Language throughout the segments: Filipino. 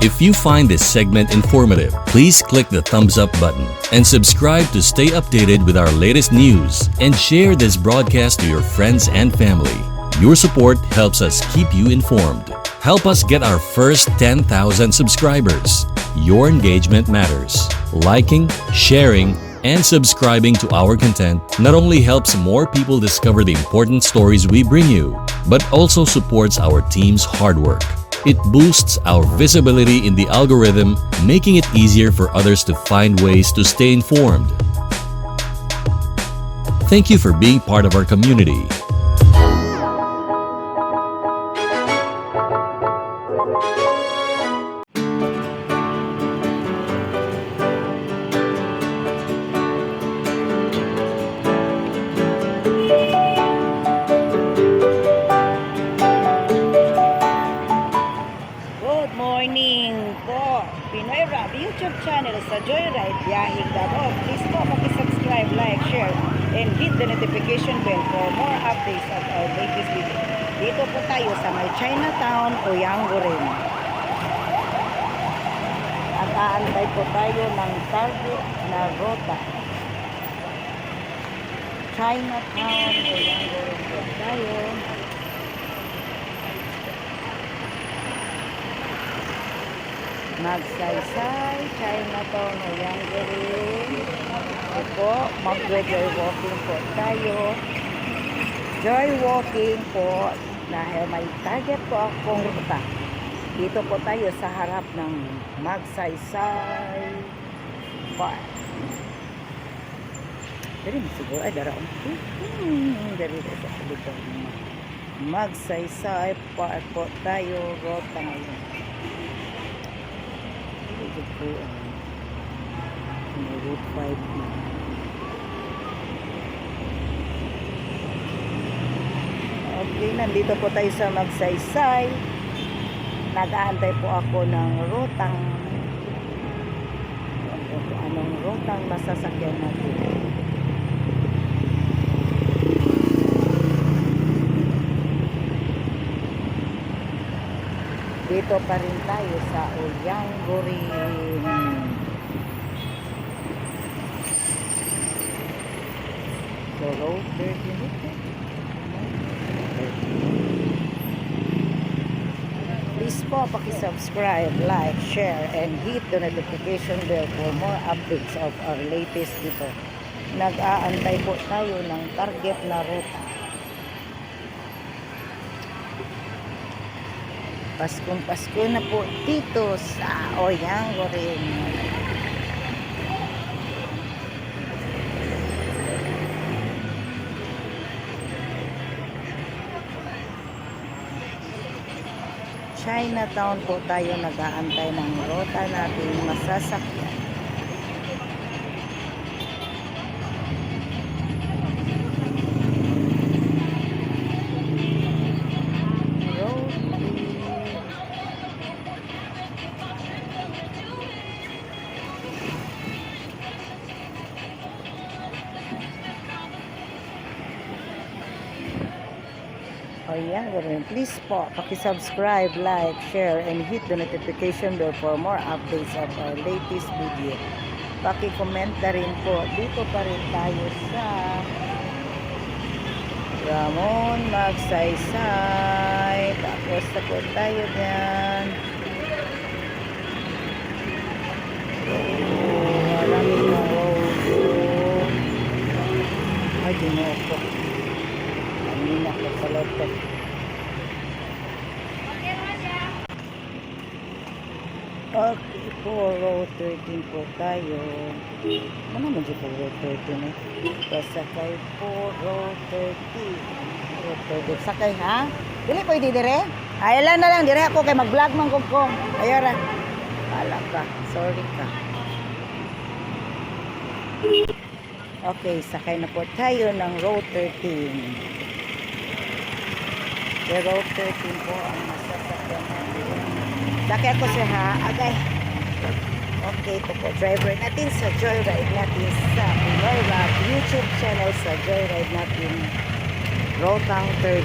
If you find this segment informative, please click the thumbs up button and subscribe to stay updated with our latest news, and share this broadcast to your friends and family. Your support helps us keep you informed. Help us get our first 10,000 subscribers. Your engagement matters. Liking, sharing, and subscribing to our content not only helps more people discover the important stories we bring you, but also supports our team's hard work. It boosts our visibility in the algorithm, making it easier for others to find ways to stay informed. Thank you for being part of our community. Good morning po, Pinoy Rap YouTube channel sa Joyride Biyahing Davao. Please po subscribe, like, share, and hit the notification bell for more updates of our latest video. Dito po tayo sa may Chinatown o Yangoren. At aantay po tayo ng target na rota. Chinatown o Yangoren po tayo. Magsaysay, Chinatown o Yangoren. Ito po, mag-joy walking po tayo. Joy walking po dahil may target po akong ruta. Dito po tayo sa harap ng Magsaysay Park. Dari mo siguro, ay daraon. Dari sa dito. Magsaysay Park po tayo, rota ngayon. Ito po ang Route 5 na. Okay, nandito po tayo sa Magsaysay. Nag-aantay po ako ng rutang anong rutang masasakyan natin. Dito pa rin tayo sa Yangoren. So, road 13. Please po, paki-subscribe, like, share, and hit the notification bell for more updates of our latest dito. Nag-aantay po tayo ng target na ruta. Paskong Pasko na po dito sa Yangoren. Chinatown po tayo nag-aantay ng rota natin masasakyan. Yangoren. Please po, paki-subscribe, like, share, and hit the notification bell for more updates of our latest video. Paki-comment na rin po. Dito pa rin tayo sa Ramon Magsaysay. Tapos na po tayo dyan. Maraming na road. Ay, di mo ako. Kanina ko pala ito. Okay po, road 13 po tayo. Ano naman dito po road 13 eh? Pasakay po, road 13. Road 13. Sakay ha? Dili po hindi dire? Ay, ilan na lang dire ako kay mag-vlog man ko. Ayara. Wala ka. Sorry ka. Okay, sakay na po tayo ng road 13. The road 13 po ang masasakyan natin. Sakay ako siya ha. Agay. Okay, ito po. Driver natin sa Joyride natin sa Pinoy Rap YouTube channel sa Joyride natin. Rotang 13.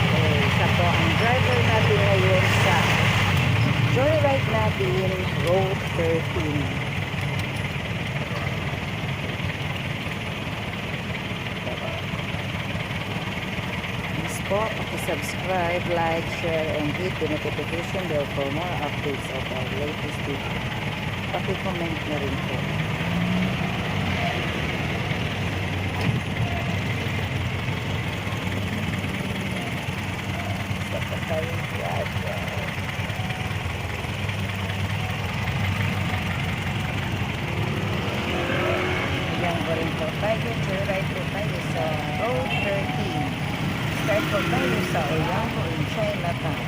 Okay, Ako ang driver natin ngayon sa joyride natin, Road 13. Please po, subscribe, like, share, and hit the notification bell for more updates of our latest video. Paki-comment na rin po. Sa tayong plaza. Yan pa rin po tayo. Joyride po tayo sa Road 13. Start po tayo sa Oyango in Chinatown.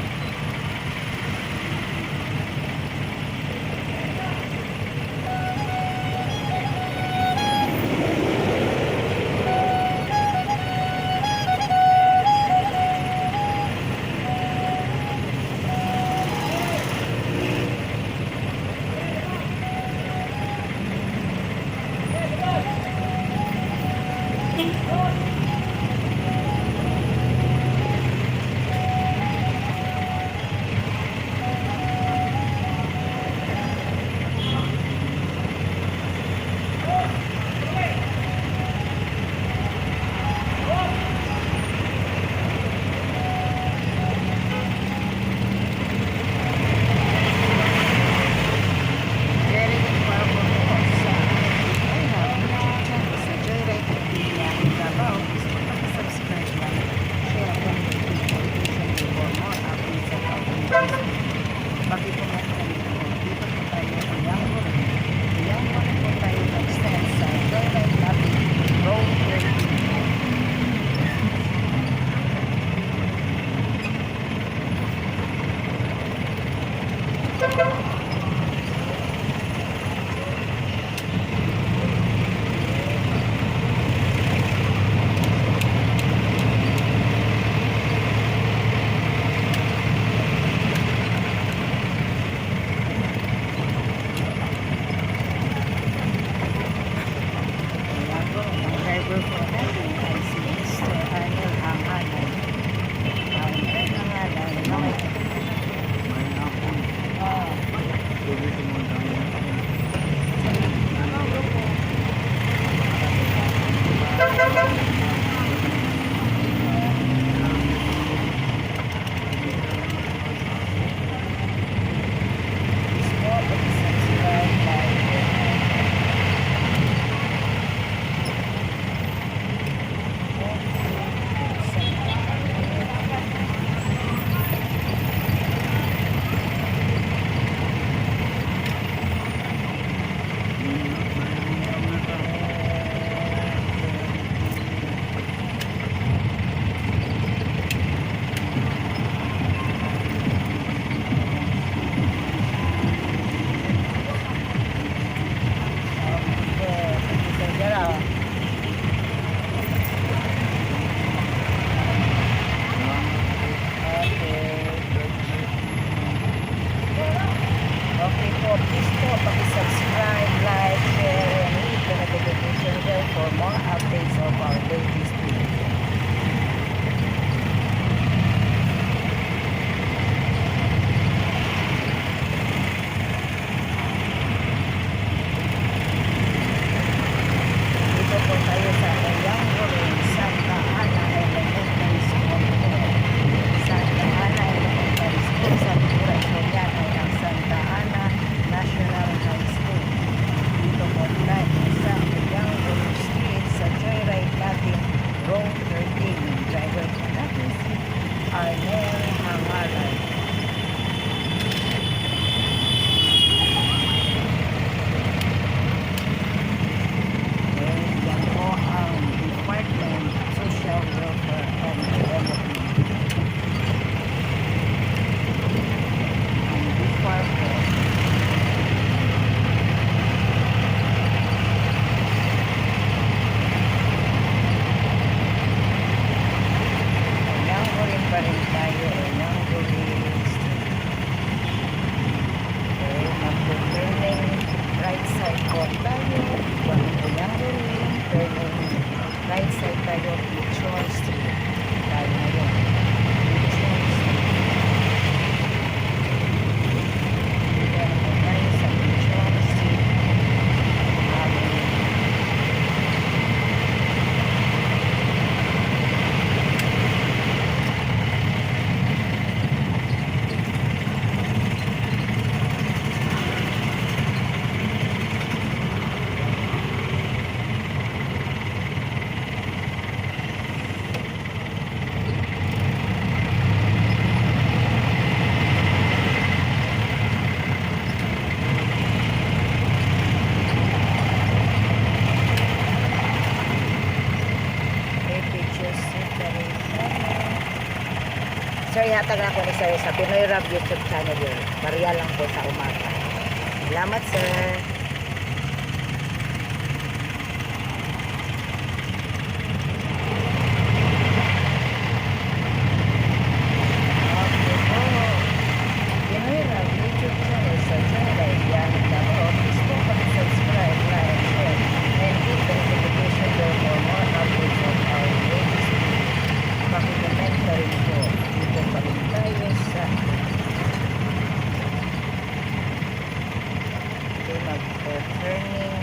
ihatag na ako ni sir sa Pinoy Rap YouTube channel yun. Maria lang po sa umaga. Salamat sir. Turning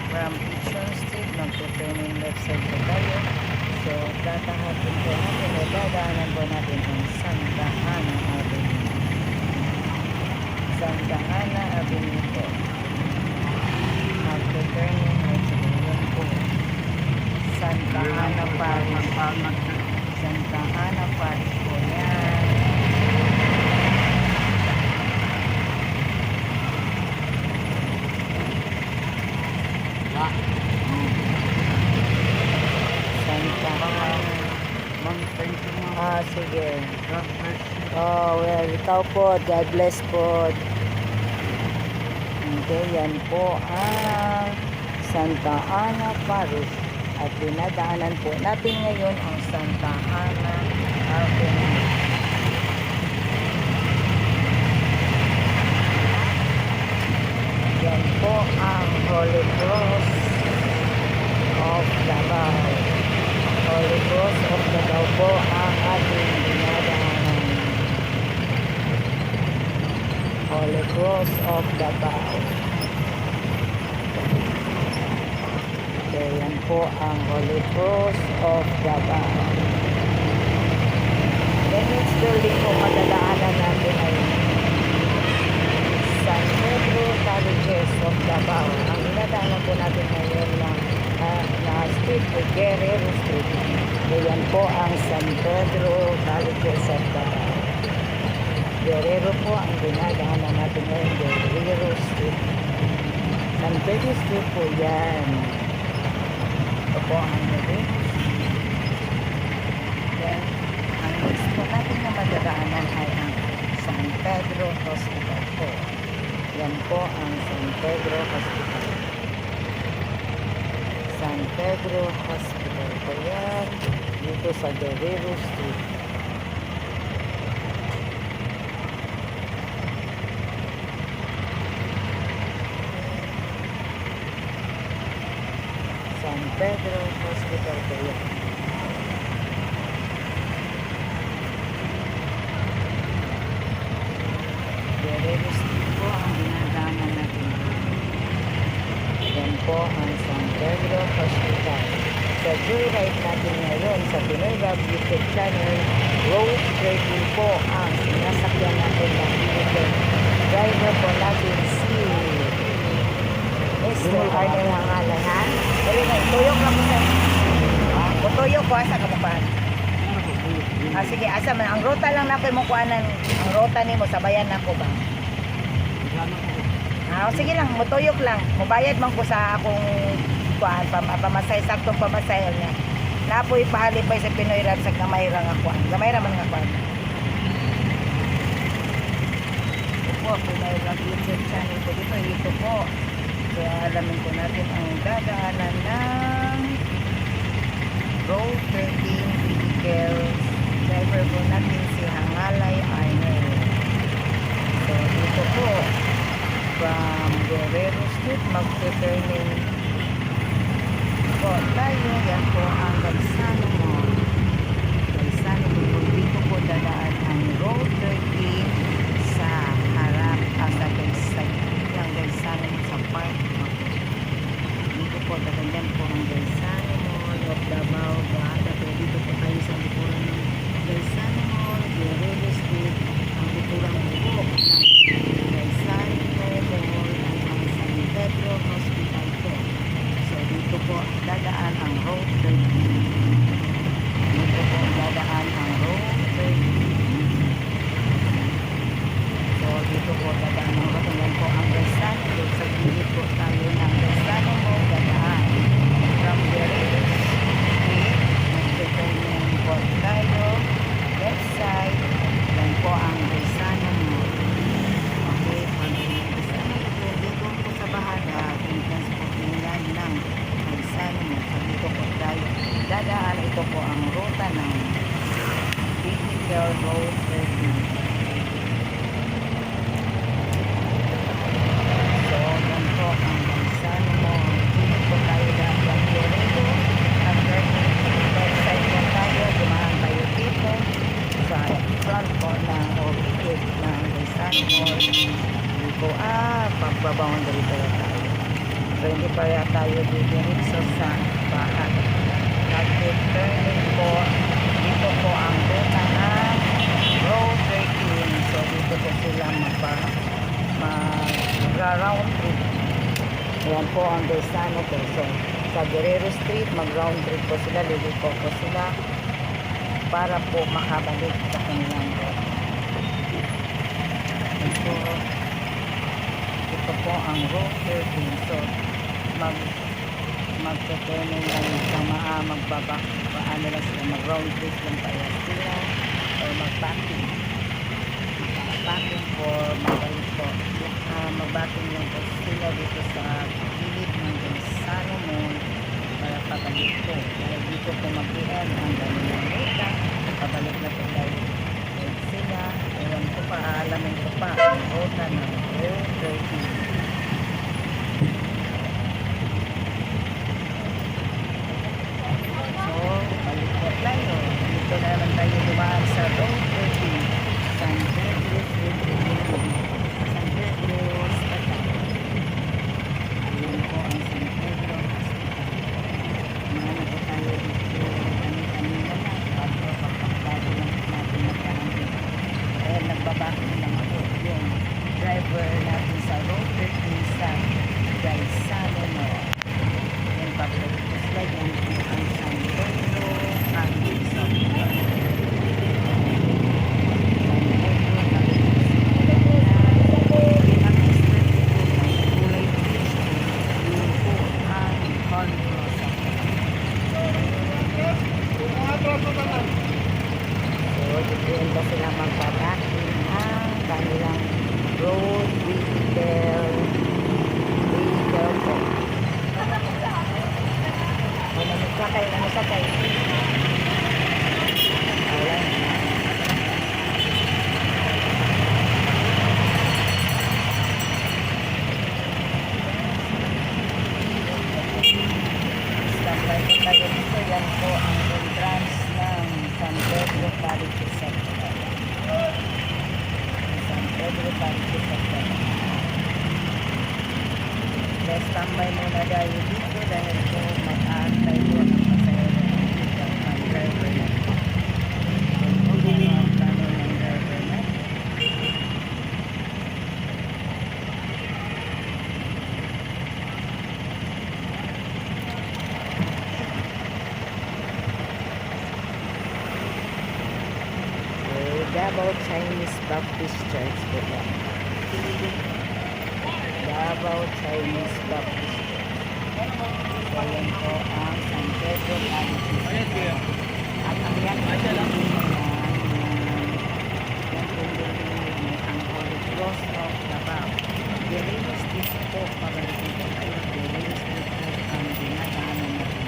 from Pichon Street, magto-turning left side po tayo. So, tatahapin po natin o dadaanan po natin ang Santa Ana Avenue. Santa Ana Avenue po. Magto-turning left side po. Santa Ana Parish. Santa Ana Parish po yan. Sige. Oh, well, ikaw po. God bless po. Okay, yan po ang Santa Ana Parish. At dinadaanan po natin ngayon ang Santa Ana Avenue. Yan po ang Holy Cross of Davao. Holy Cross of Davao po ang ating dinadaanan. Holy Cross of Davao. Okay, yan po ang Holy Cross of Davao. Then next building po madadaanan natin ay San Pedro Colleges of Davao. Ang dinadaanan po natin ngayon na street ay Guerrero Street. Yan po ang San Pedro Colleges of Davao. Guerrero po ang dinadaanan natin ngayon, Guerrero Street. San Pedro Street po yan. Ito po ang Guerrero Street. Then, ang next po natin na madadaanan ay ang San Pedro Hospital po. Yan po ang San Pedro Hospital. San Pedro Hospital po yan. Dito sa Guerrero Street. San Pedro Hospital po yan. Guerrero Street po ang dinadaanan natin. Yan po ang San Pedro Hospital. Sa joyride natin ngayon sa Pinoy Rap YouTube channel, Road 13 po ang sinasakyan natin ng driver po natin si Mr. Arnel Hangalan, ha? Dali na, tuyok lang po sir. Tuyok ko, asa ka mo pa? Sige, asa man. Ang ruta lang na ko mo kuanan. Ang ruta ni mo, sabayan na ko ba? Sige lang, mutuyok lang. Mubayad man ko sa akong kuan, pamasay, saktong pamasay niya. Napoy pahalipay sa Pinoy Rap sa gamay ra nga kuan. Gamay ra man nga kuan. Ito po, Pinoy Rap YouTube channel ko dito po. Kaya alamin ko natin ang dadaanan ng Road 13 vehicles. Driver po natin si Hangalay Arnel. So dito po from Guerrero Street mag-turning po tayo. Yan po ang Gaisano Mall. Gaisano Mall. Dito po dadaan ang Road 13 sa harap sa Gaisano Mall sa park. Dito po dadaan po ang Gaisano Mall of Davao. Dito po tayo sa likuran ng Gaisano Mall, Guerrero Street. Ang likuran po ng Gaisano Mall at ang San Pedro Hospital po. So dito po dadaan ang Road 13. Dito po dadaan ang Road 13. So dito po dadaan ang Road 13 po ang Gaisano. Sa gilid po tayo ng Gaisano Mall dadaan from Guerrero Street. Nagtutunin po tayo left side. Road 13. So, yan po ang San Juan. Dito po tayo ng Laredo. At website po tayo. Dumaan tayo dito sa front po ng Orchid ng San Juan. Dito pagbaboundary tayo tayo. So, hindi pa tayo didiretso sa bahay. Nag-turning po. Dito po ang ruta ng Road 13. So, dito po sila mag-round trip. Ayan po ang Desano po. So, sa Guerrero Street, mag-round trip po sila. Liliko po sila para po makabalik sa kanilang road. So, ito po ang Road 13. So, magtutunin lang sa paano lang sila, mag-round trip lang tayo sila or mag-packing for mabalik po. Mag-packing lang po sila dito sa gilid ng Desano Mall para pabalik po. Dahil dito po mag-end ang ganyan ruta. Pabalik na po tayo sila. Ewan ko pa, aalamin ko pa ang ruta ng Road 13. Dito na naman tayo dumaan sa Road 13, San Pedro Street, San Pedro Hospital. Ayan po ang San Pedro Hospital. Mahanap po tayo dito kanina na pagpapagpapado lang natin magkahantin. Kaya nagbabako lang ako yung driver natin sa Road 13 sa Desano Mall. Yung pag-slide ang San Pedro ang sila magpapacking ang kanilang road vehicle po. Ano sa kayo? Yan po ang entrance ng San Pedro Parish Sector. San Pedro Parish Sector. Let's tambay muna tayo dito dahil po mag-aantay po ng pasayero dito ang driver natin. Kung ang plano ng driver natin. Davao Chinese Baptist Church po yan. Davao Chinese Baptist Church. Ayan po ang San Pedro Parish. At ang yan po ang Holy Cross of Davao. Guerrero Street po, pabalikin po tayo. Guerrero Street po ang dinadaanan natin.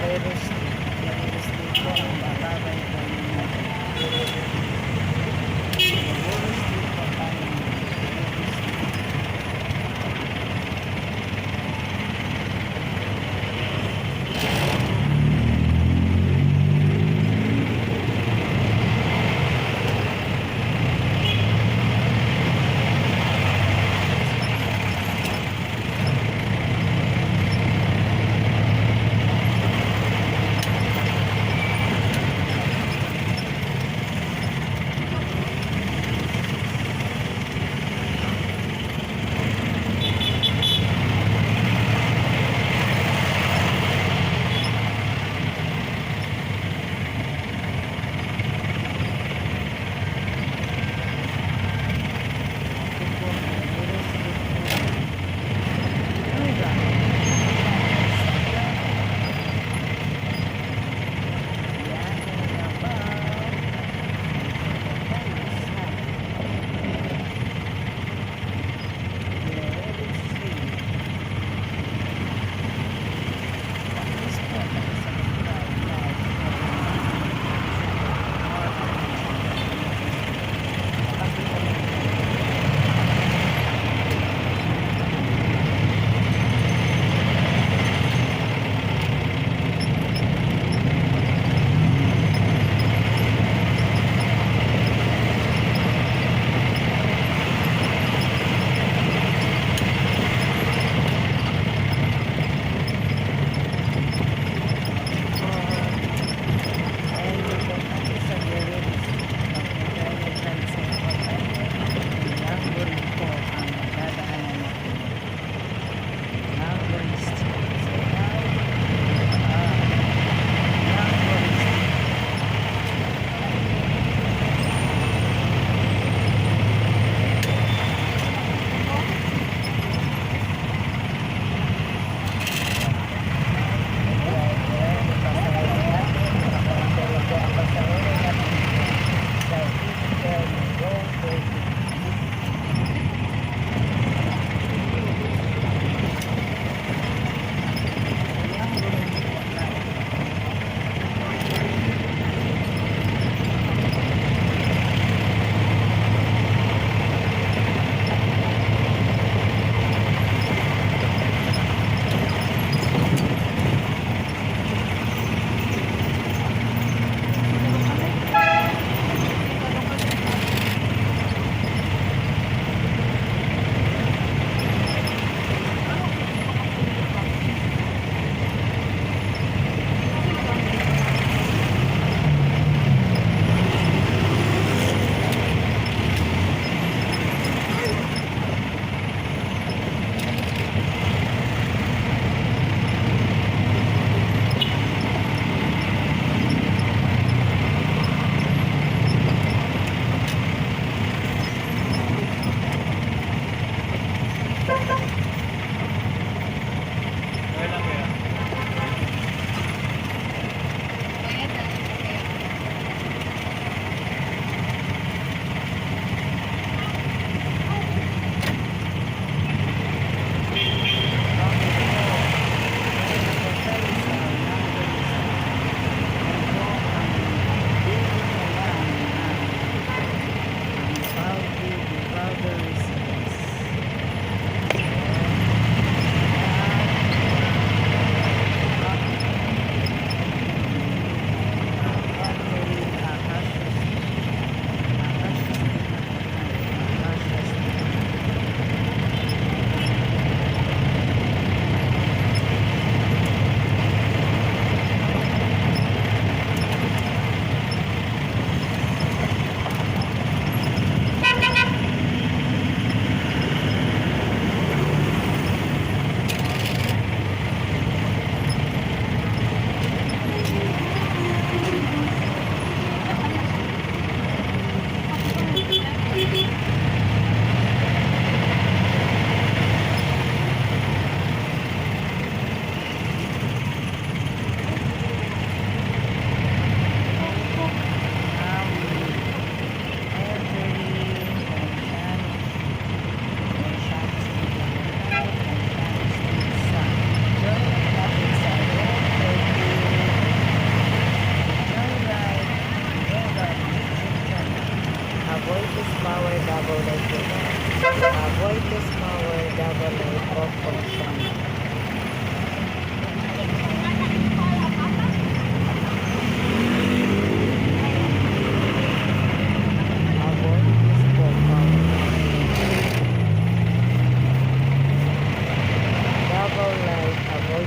May-rest dito ng bababay kami.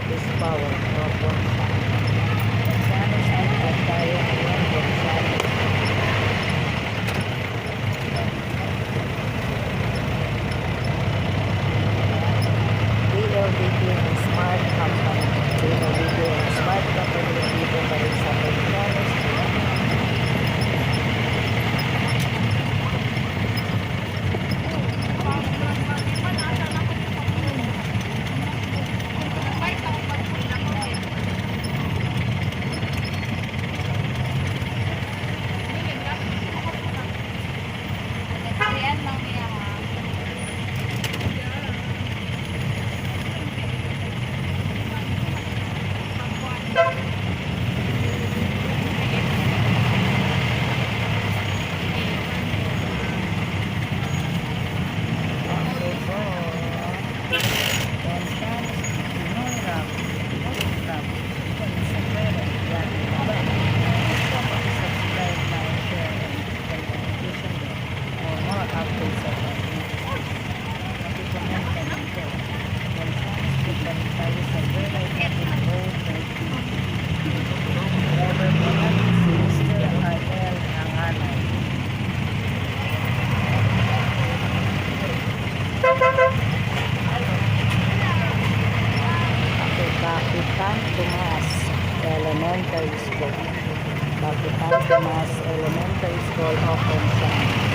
This power. Gonzales ito tayo ngayon. Gonzales. DLDT and Smart Company. DLDT and Smart Company dito pa rin sa Gonzales. Kapitan Tomas Elementary School. Kapitan Tomas Elementary School of Gonzales.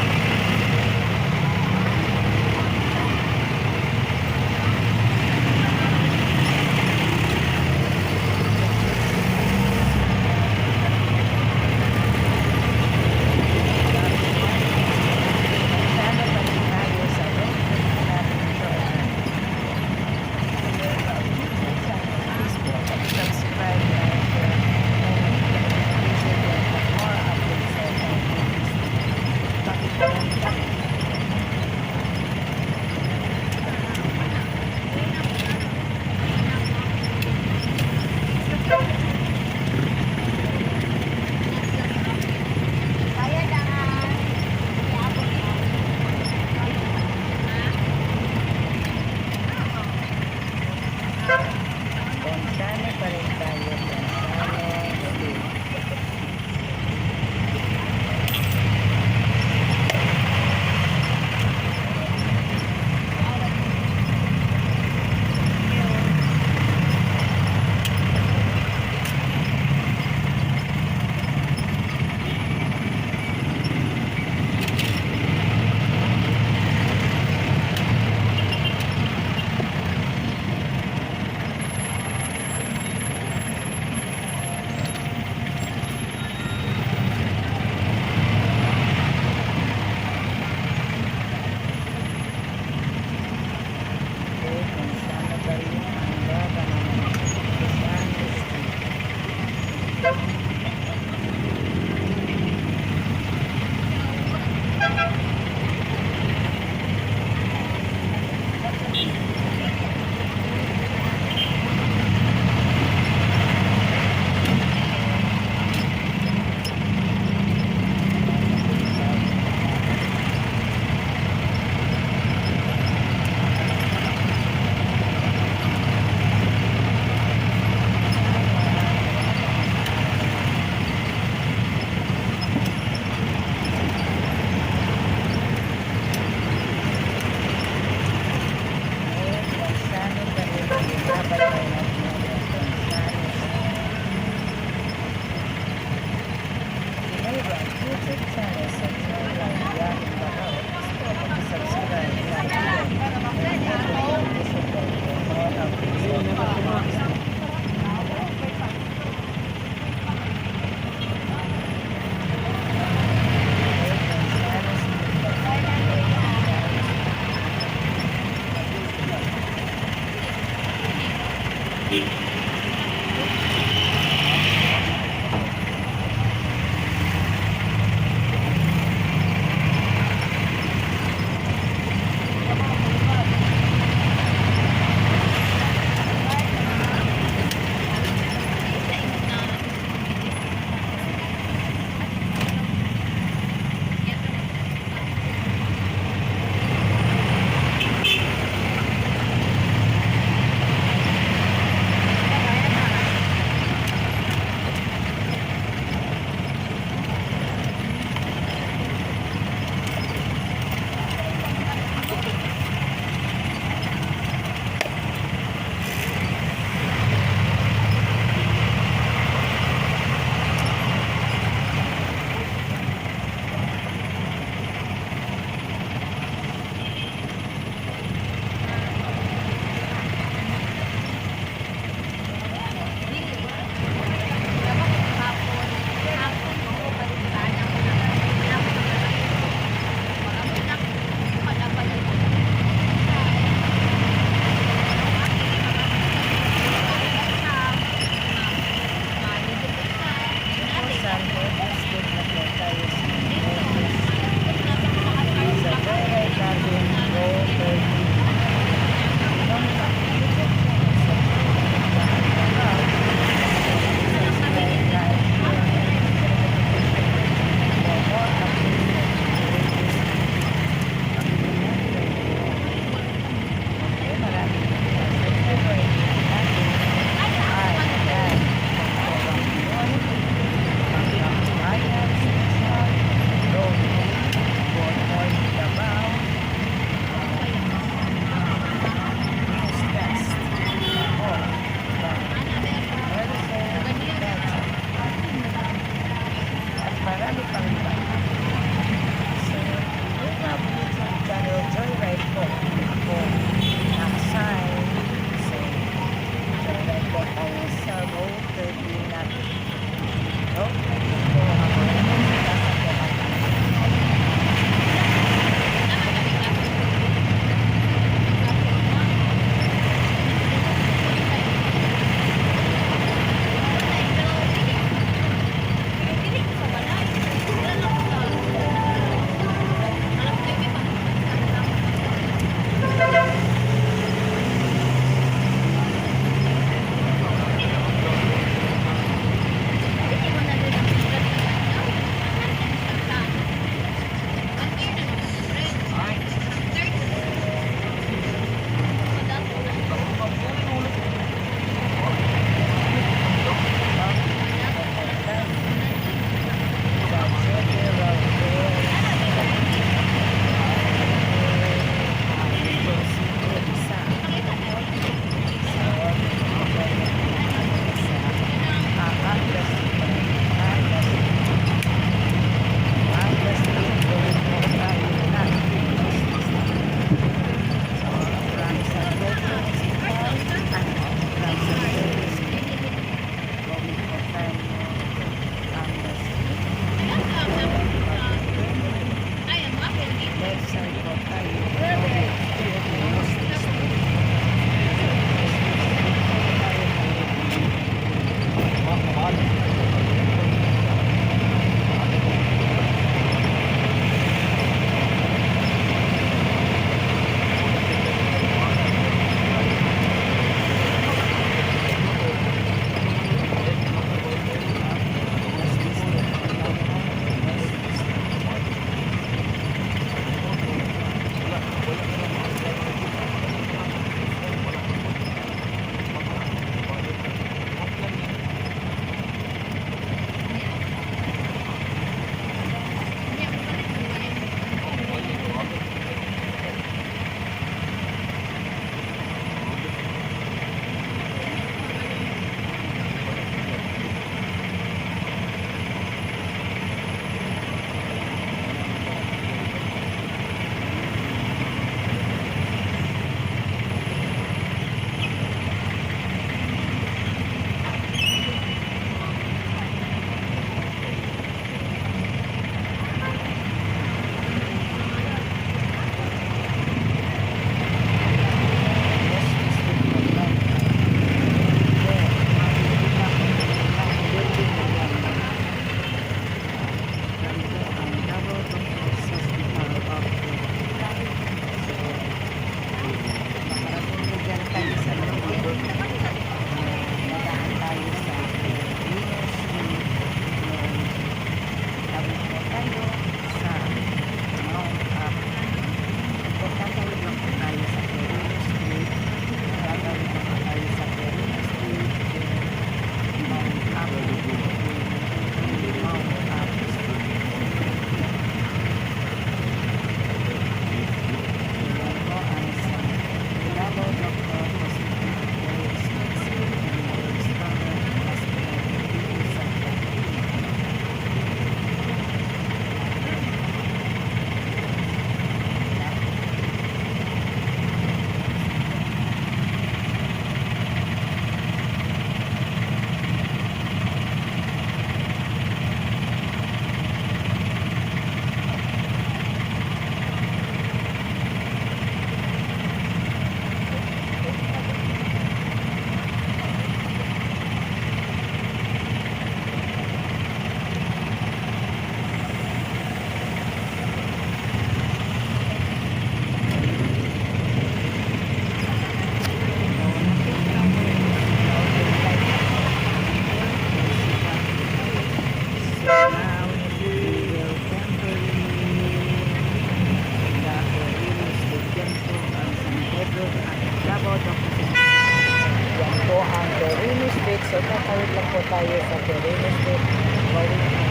Estate. So, tatawid lang po tayo sa Perez Estate. Going up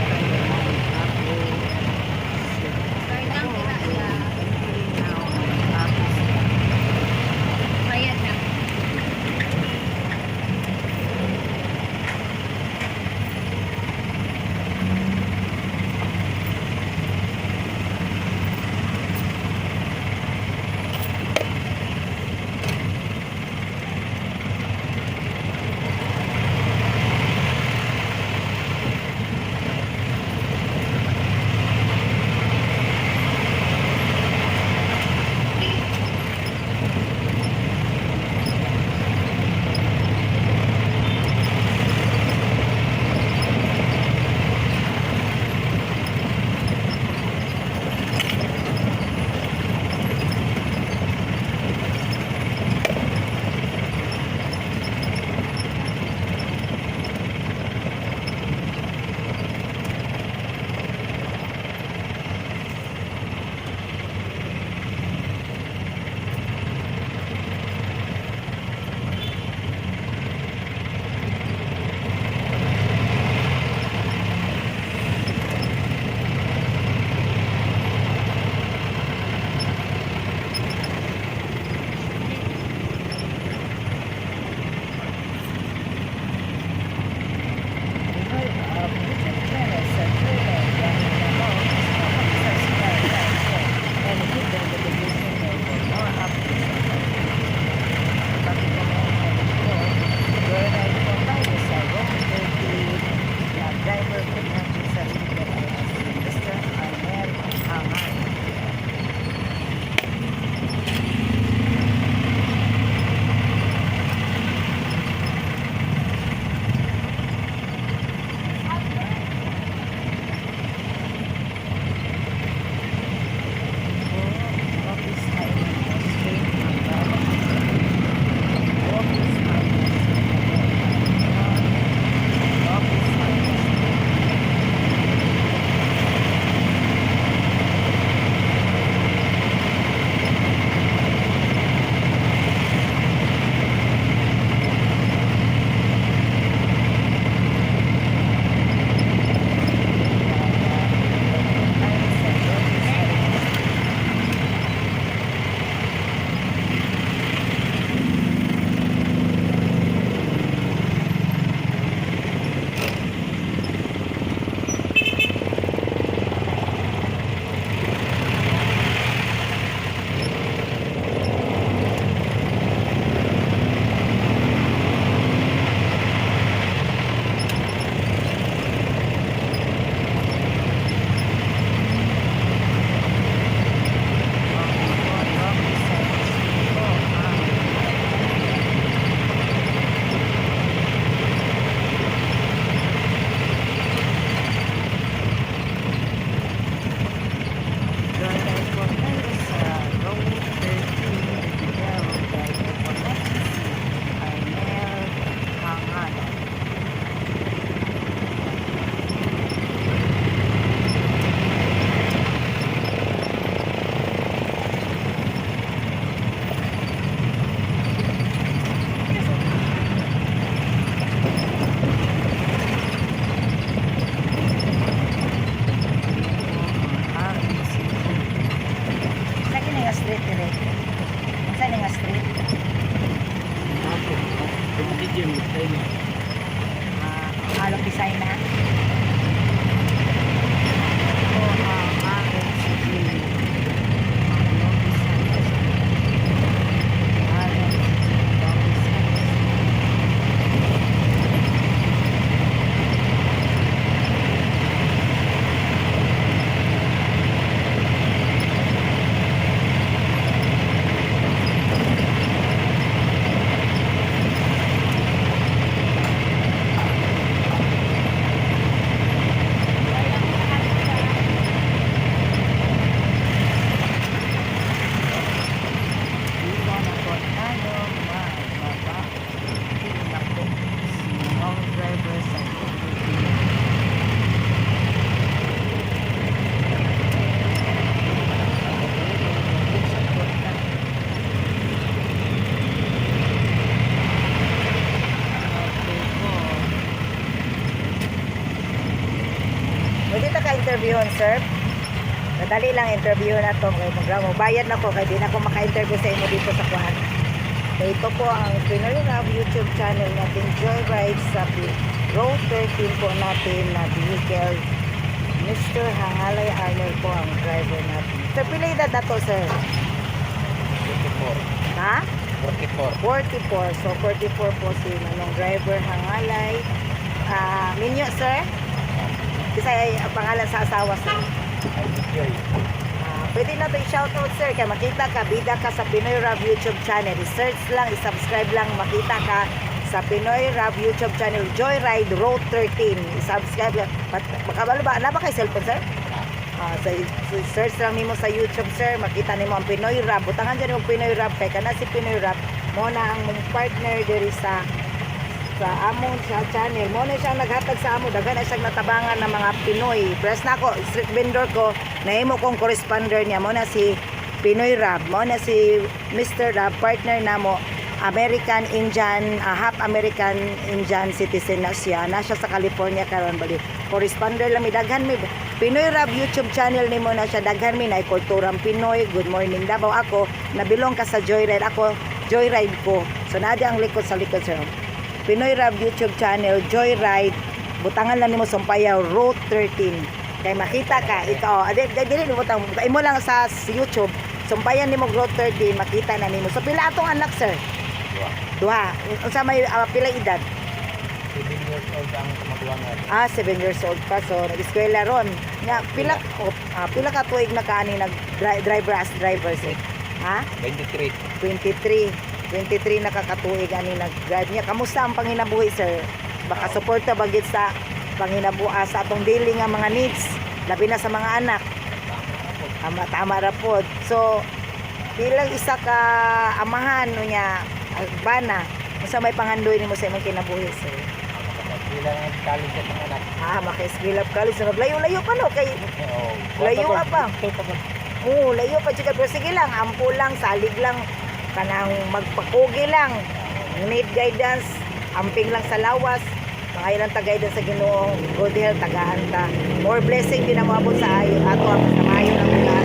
tayo ng Abu Along design na. interviewon, sir? Madali lang interview na to. Kaya mo bayad na ko kaya di na ako maka-interview sa inyo dito sa kuhan. So, ito po ang Pinoy Rap YouTube channel natin, Joyride sa Road 13 po natin na vehicle. Mr. Hangalay Arnold po ang driver natin. Sir, pila edad na to, sir? 44. Ha? 44. 44. So, 44 po si Manong driver Hangalay. Minyo, sir? Kasi ang pangalan sa asawa, sir. Joy. Pwede na ito i-shoutout, sir. Kaya makita ka, bida ka sa Pinoy Rap YouTube channel. I-search lang, i-subscribe lang, makita ka sa Pinoy Rap YouTube channel, Joyride Road 13. I-subscribe lang. Makabalo ba? Ano ba kayo cellphone, sir? Search lang nimo sa YouTube, sir. Makita nimo ang Pinoy Rap. Butangan dyan yung Pinoy Rap. Kaya ka na si Pinoy Rap. Mo na ang mong partner diri sa among sa channel. Mo na siya naghatag sa amo. Daghan na siyang natabangan ng mga Pinoy. Press na ako. Street vendor ko. Nahimo kong corresponder niya. Mo na si Pinoy Rap. Mo na si Mr. Rap. Partner na mo. American Indian, half American Indian citizen na siya. Nasa sa California karon bali. Corresponder lang mi daghan mi. Pinoy Rap YouTube channel nimo na siya daghan mi na kulturang Pinoy. Good morning Davao ako. Nabilong ka sa Joyride ako. Joyride ko. So nadi ang likod sa likod, sir. Pinoy Rap YouTube channel, Joyride. Butangan lang nimo Sumpayaw Road 13. Kay makita ka ikaw. Dili mo butang. Imo lang sa YouTube. Sumpayan nimo Road 13, makita na nimo. So pila atong anak, sir? Duha. Unsa may pila edad? 7 years old ang maduangan. 7 years old pa. So nag-eskwela ron. Nga pila ka tuig na kaani driver as driver, sir? Ha? 23. 23 nakakatuig ani nag-drive niya. Kamusta ang panginabuhi, sir? Baka suporta bagit sa panginabuhi sa atong daily nga mga needs, labi na sa mga anak. Tama ra pod. So bilang isa ka amahan niya bana, unsa may pangandoy nimo sa imong kinabuhi, sir? Sila ang college sa mga anak. Maka-skill up college. Naglayo-layo pa, no? Kay layo ka pa. Oo, layo pa, chika. Pero sige lang, ampo lang, salig lang, kanang magpakugi lang. Need guidance, amping lang sa lawas. Mga ilang taga-guidance sa Ginoong good health, tagaan ta. More blessing din ang mabot sa ayo, ato ang samayo ng mga.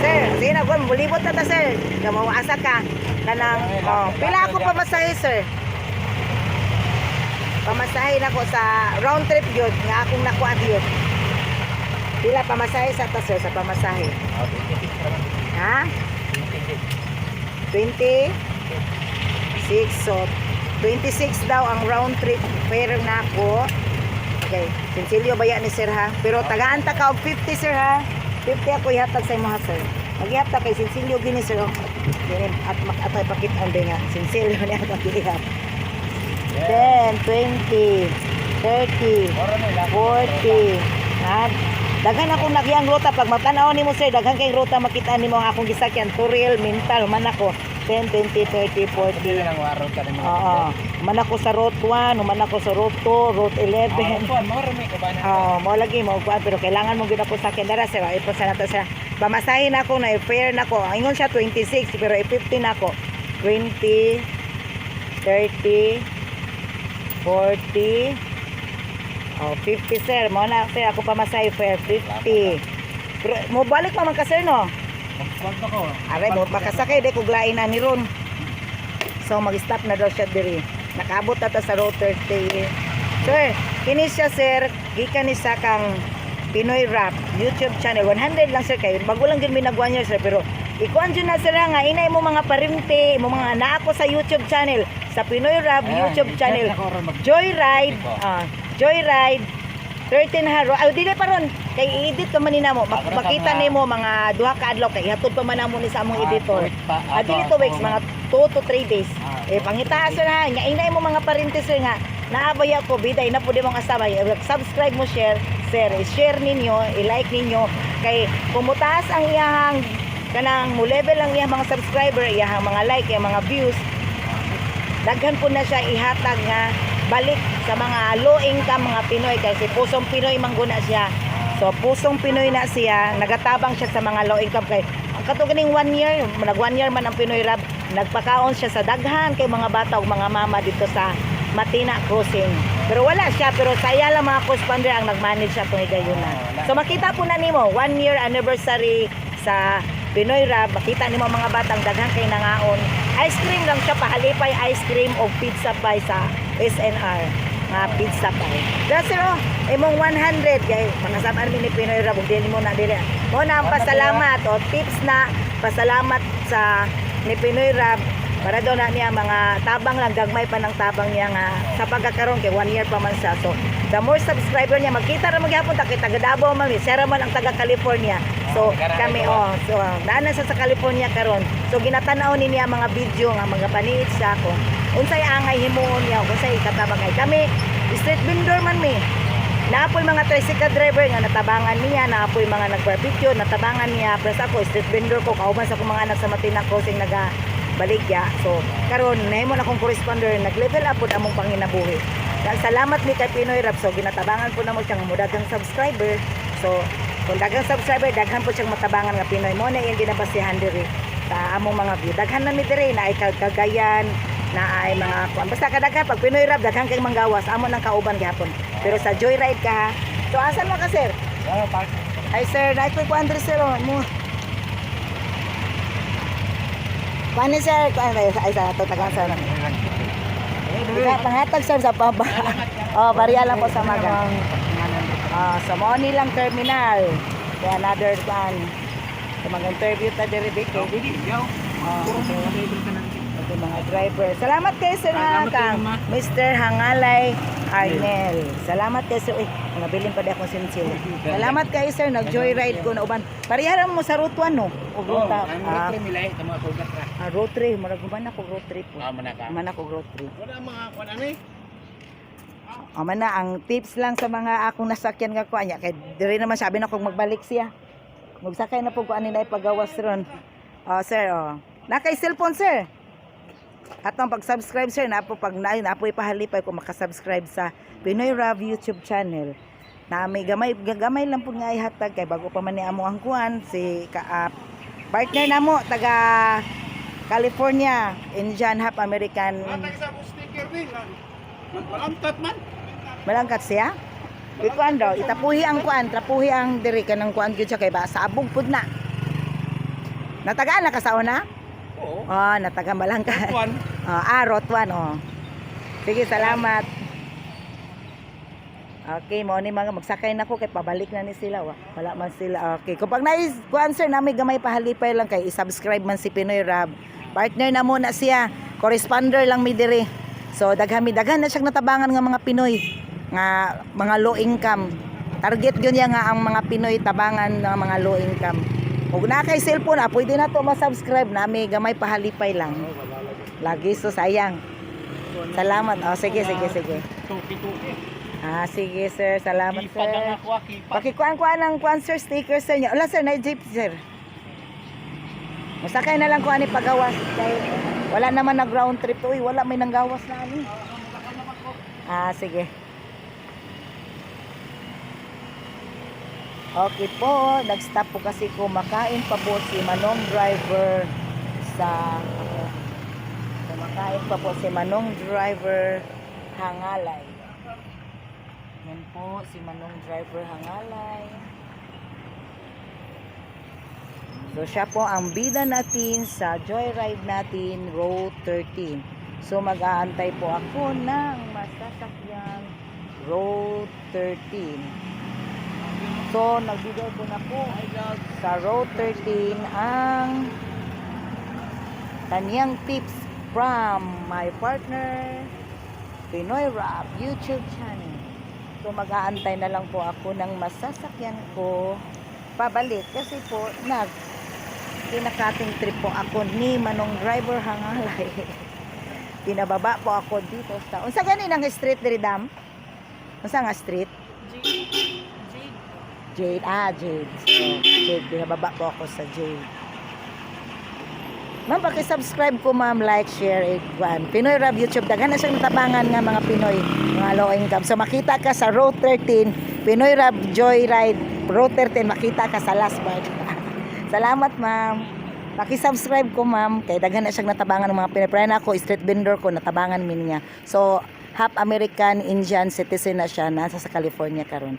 Sir, sige na, bulibot na ta, sir. Kamawasa ka. Kanang, pila ako pamasahe, sir? Pamasahe na ko sa round trip yun, nga akong nakuha yun. Pila pamasahe sa ta, sir, sa pamasahe? 26 naman. Ha? 26. 26. So, 26 daw ang round trip fare na ako. Okay, sinsilyo ba yan ni sir, ha? Pero tagaan ta ka og 50, sir, ha? 50 ako ihatag sa imo, ha, sir? Mag-ihatag kay sinsilyo gini, sir, oh. At atay pakitaan din nga, sinsilyo niya at mag-ihat. 10, 20, 30, 40. Daghan akong nagyang ruta. Pag matanaw nimo, sir, daghan kayong ruta makita nimo ang akong gisakyan. Turil, mental, man ako. 10, 20, 30, 40. Ang waro ka nimo. Oo. Man ako sa route 1, man ako sa route 2, route 11. Mo lagi mo kuan, pero kailangan mo gyud ako sakyan dara, sir. Ipon sa nato sa pamasahin ako na i-fare nako. Ingon siya 26, pero i-50 nako. 20, 30, 40, 50, sir. Mo na, sir, ako pamasahe fare 50. Pero mo balik pa man ka, sir, no? Magkwento ko. Aray, mo makasakay di ko glain na ni ron. So mag-stop na daw siya diri. Nakaabot na ta sa road 30. Sir, kini siya, sir, gikan ni sa kang Pinoy Rap YouTube channel. 100 lang, sir, kayo. Bago lang din minagwan niya, sir, pero ikuan dyan na, sir, nga inay mo mga parimte, mo mga naako sa YouTube channel, sa Pinoy Rap YouTube channel. Joyride, Joyride 13 haro. Dili pa ron kay edit pa man nimo. Makita nimo mga duha ka adlaw kay hatod pa man namo ni sa among editor. Dili to weeks, mga 2 to 3 days. Pangitaas na nga inay mo mga parintes, sir, nga naabay ako biday na pud mo kasama. Subscribe mo, share, share ninyo, i-like ninyo kay kumutaas ang iyang kanang mo level ang iyang mga subscriber, iyang mga like, iyang mga views. Daghan po na siya ihatag nga balik sa mga low income mga Pinoy kasi pusong Pinoy mangguna siya. So pusong Pinoy na siya, nagatabang siya sa mga low income kay ang katuganing 1 year, nag 1 year man ang Pinoy Rap, nagpakaon siya sa daghan kay mga bata ug mga mama dito sa Matina Crossing. Pero wala siya, pero saya lang mga corresponder ang nag-manage siya itong higayunan. So makita po na nimo 1 year anniversary sa Pinoy Rab. Makita nimo mga batang daghan kay nangaon. Ice cream lang siya, pahalipay ice cream o pizza pie sa SNR. Mga pizza pie. Pero imong 100 kay makasamaan mi ni Pinoy Rab ug dili mo na dili. Mo na ang pasalamat o tips na pasalamat sa ni Pinoy Rab para daw na niya mga tabang lang, gagmay pa ng tabang niya nga sa pagkakaroon kay 1 year pa man siya. So the more subscriber niya, magkita ra magyapon ta kay taga Davao man, sera man ang taga California. So kami so naanan sa California karon. So ginatanaw ni niya mga video nga mga paniit siya kung unsay angay himuon niya, unsay katabang kay kami street vendor man mi. Naapoy mga tricycle driver nga natabangan niya, naapoy mga nag-barbecue, natabangan niya. Pero ako street vendor ko, kauban sa akong mga anak sa Matina Crossing baligya. So karon nahimo na akong corresponder, nag-level up pud among panginabuhi. Dahil salamat ni kay Pinoy Rab. So ginatabangan po namo siyang mudagang subscriber. So kung dagang subscriber, daghan po siyang matabangan nga Pinoy mo na yung ginabasihan diri sa among mga view. Daghan na mi diri na ay Cagayan, na ay mga basta kadaghan pag Pinoy Rab daghan kay manggawas amo nang kauban gyapon. Pero sa joyride ka. So asan mo ka sir? Ay sir, na ko kuandre sir mo. Paano sir? Ay sa tagang sir. Pangatag sir sa paba. Oh, bariya lang po sa maga. Sa Moni lang terminal. Kaya another one. Sa mga interview ta diri dito. Okay, mga driver. Salamat kay sir nga kang Mr. Hangalay Arnel. Salamat kay sir. Mga bilin pa di akong sinsil. Salamat kay sir. Nag-joyride ko na uban. Pariharan mo sa route 1 no? O ruta. Road 3. Maragman ako road 3 po. Man ako road 3. Wala mga kuan ani. Man na, ang tips lang sa mga akong nasakyan nga kuan kay diri naman sabi na kong magbalik siya. Magsakay na po ko ani na ipagawas ron. Sir, na kay cellphone sir. Atong pag-subscribe sir na po pag na po ipahalipay ko makasubscribe sa Pinoy Rab YouTube channel. Na may gamay lang po nga ihatag kay bago pa man ni amo ang kuan si partner namo taga California, Indian half American. Malangkat siya? Ikuan daw, itapuhi ang kuan, trapuhi ang diri kanang kuan gyud siya kay ba sa abog pud na. Natagaan na ka sa una? Oo. Nataga malangkat. Kuan. Rotwan, Sige, salamat. Okay, mo ni mga magsakay na ko kay pabalik na ni sila. Wala man sila. Okay, kung pag nais kuan sir na may gamay pahalipay lang kay i-subscribe man si Pinoy Rab. Partner na muna siya. Corresponder lang mi diri. So daghan na siyang natabangan nga mga Pinoy nga mga low income. Target gyud niya nga ang mga Pinoy tabangan nga mga low income. Kung na kay cellphone, pwede na to ma-subscribe na may gamay pahalipay lang. Lagi so sayang. Salamat. Sige. Tuki-tuki. Sige sir, salamat Kipa sir. na ako, kipa. Pakikuan ng kuan sir, sticker sir niya. Wala sir, na jeep sir. Masakay na lang ko ani pagawas kay wala naman na ground trip to. Wala may nanggawas na ani. Sige. Okay po, nag-stop po kasi kumakain pa po si Manong driver sa kumakain pa po si Manong driver Hangalay. Yan po si Manong driver Hangalay. So siya po ang bida natin sa joyride natin Road 13. So mag-aantay po ako ng masasakyan Road 13. So, nagbigay ko na po sa Road 13 ang kanyang tips from my partner Pinoy Rab YouTube channel. So, mag-aantay na lang po ako ng masasakyan ko pabalik kasi po kinakating trip po ako ni Manong driver Hangalay. Pinababa po ako dito sa unsa ganin ang street diri dam? Unsa nga street? Jade. Jade. So, Jade. Binababa po ako sa Jade. Ma'am, pakisubscribe ko ma'am, like, share, Pinoy Rab YouTube. Daghan na siyang natabangan nga mga Pinoy, mga low income. So makita ka sa Road 13, Pinoy Rab Joyride, Road 13, makita ka sa last part. Salamat ma'am. Pakisubscribe ko ma'am. Kay daghan na siyang natabangan ng mga Pinoy. Pero na ako, street vendor ko, natabangan min niya. So, half American Indian citizen na siya, nasa sa California karon.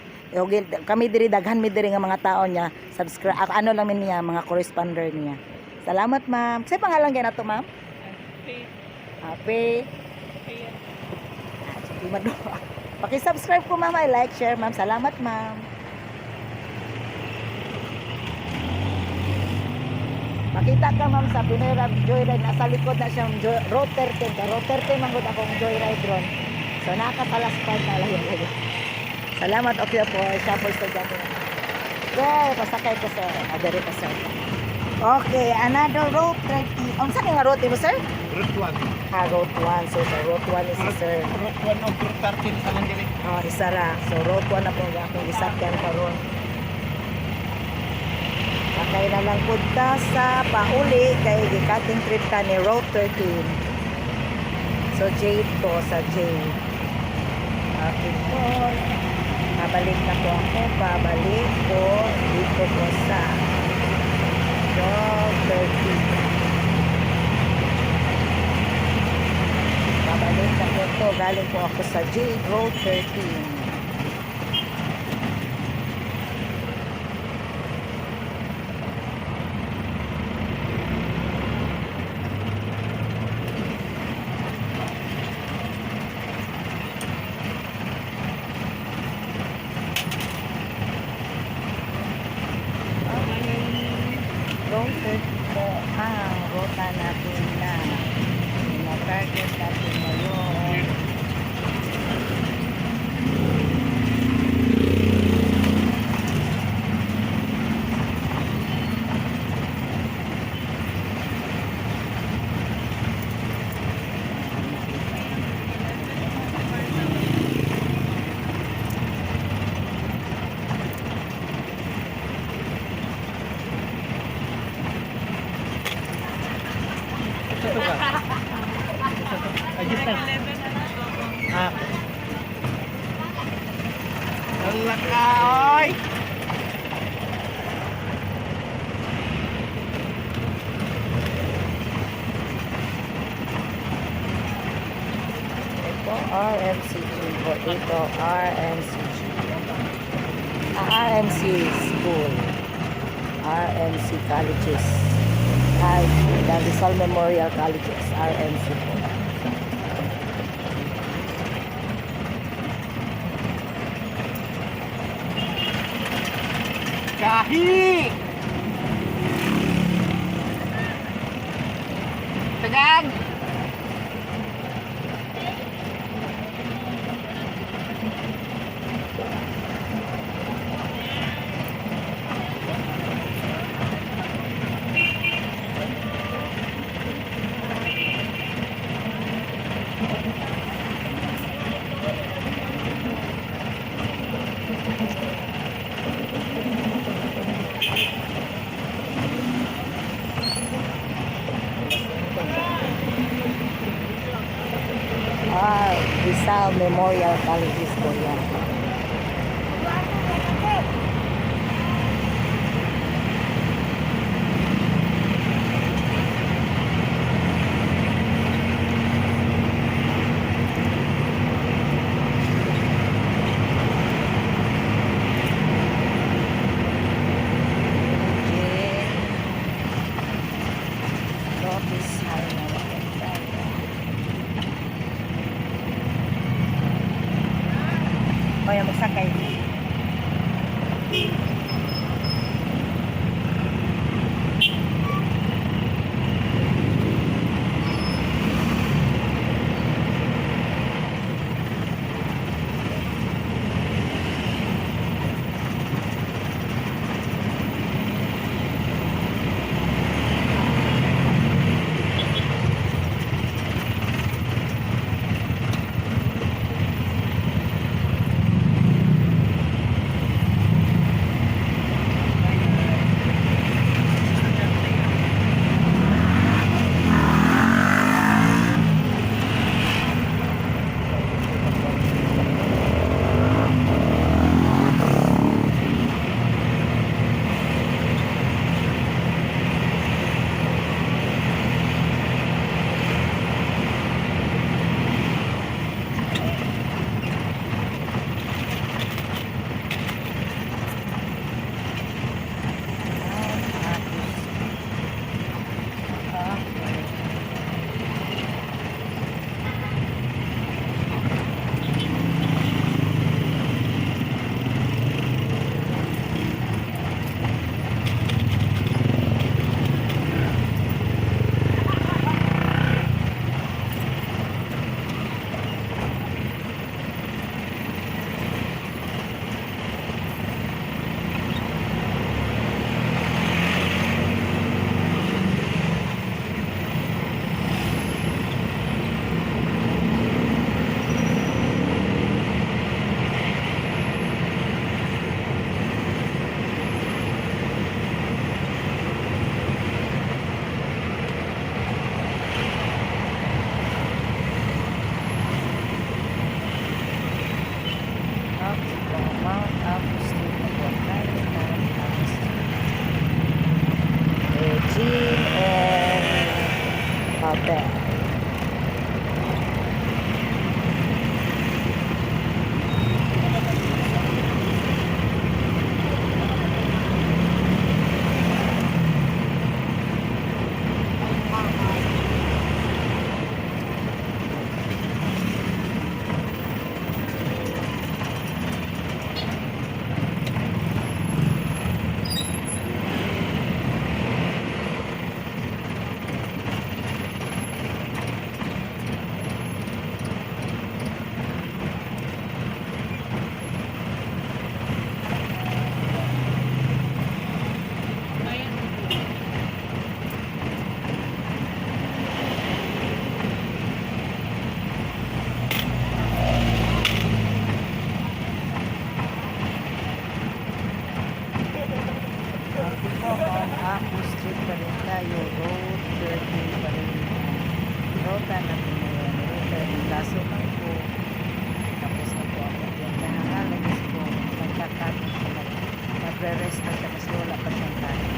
Kami diri daghan mi diri nga mga tao niya, subscribe ano lang min niya, mga corresponder niya. Salamat ma'am. Sa pangalan gyud nato ma'am? Happy. Sige mado. Paki-subscribe ko ma'am, I like, share ma'am. Salamat ma'am. Makita ka ma'am sa Pinera Joyride, nasa likod na siyang Road 13. Road 13 man gud akong Joyride ron. So nakakalaspad na lang yun. Salamat okay po, siya po estudyante. Okay, pasakay ko sir. Adari pa sir. Okay, another Road 30. Ang saan nga road mo sir? Route 1. Road 1. So sa Road 1 is sir. Route 1 of Route 13 sa lang dili. Isa ra. So Road 1 na po ang akong gisakyan karon. Sakay na lang punta sa pauli kay gikating trip ta ni Road 13. So J to sa J. Okay po. Pabalik na po ako. Pabalik po dito po sa Road 13. Pabalik na po to. Galing po ako sa J Road 13. Road po ang rota natin na target natin ngayon. Ito ka. Ayos na. Wala ka, oy! Ito, RMCG po. Ito, RMCG. RMC School. RMC Colleges. The Rizal Memorial Colleges. RMC po. Kahi! Tagang! Rizal Memorial Colleges po yan. O yan, magsakay. Mount Abu Street na po tayo. Mount Abu Street. Eugene and Babel. Abu Street pa rin tayo, road 13 pa rin rota natin ngayon, rota yung Laso lang po, tapos na po ako yan, nahangalagis po, magkakatin po, magre-rest na siya kasi wala pa siyang kain,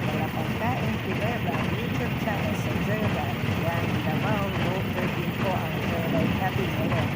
wala pang kain, Pinera, YouTube channel sa Joyride, yan, Davao, road 13 po ang Joyride natin ngayon.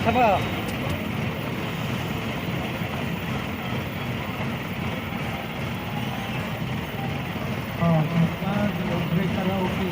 Saba. Oh, great karaoke.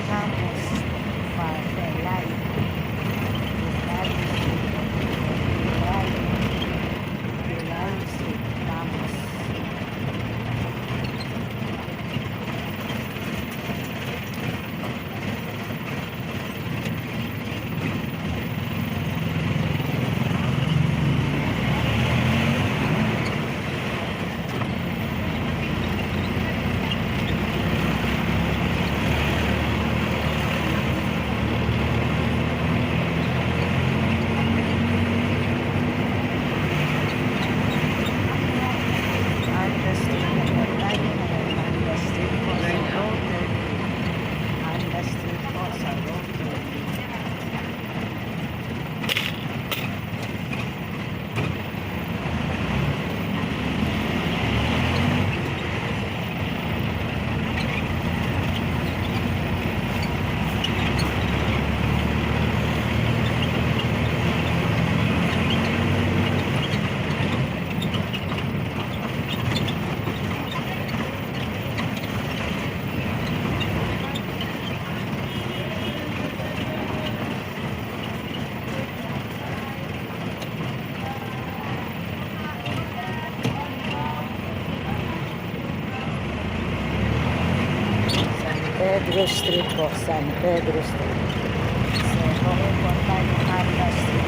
Campus Parque Light. Pedro Street po, San Pedro Street. So, going po tayo Anda Street.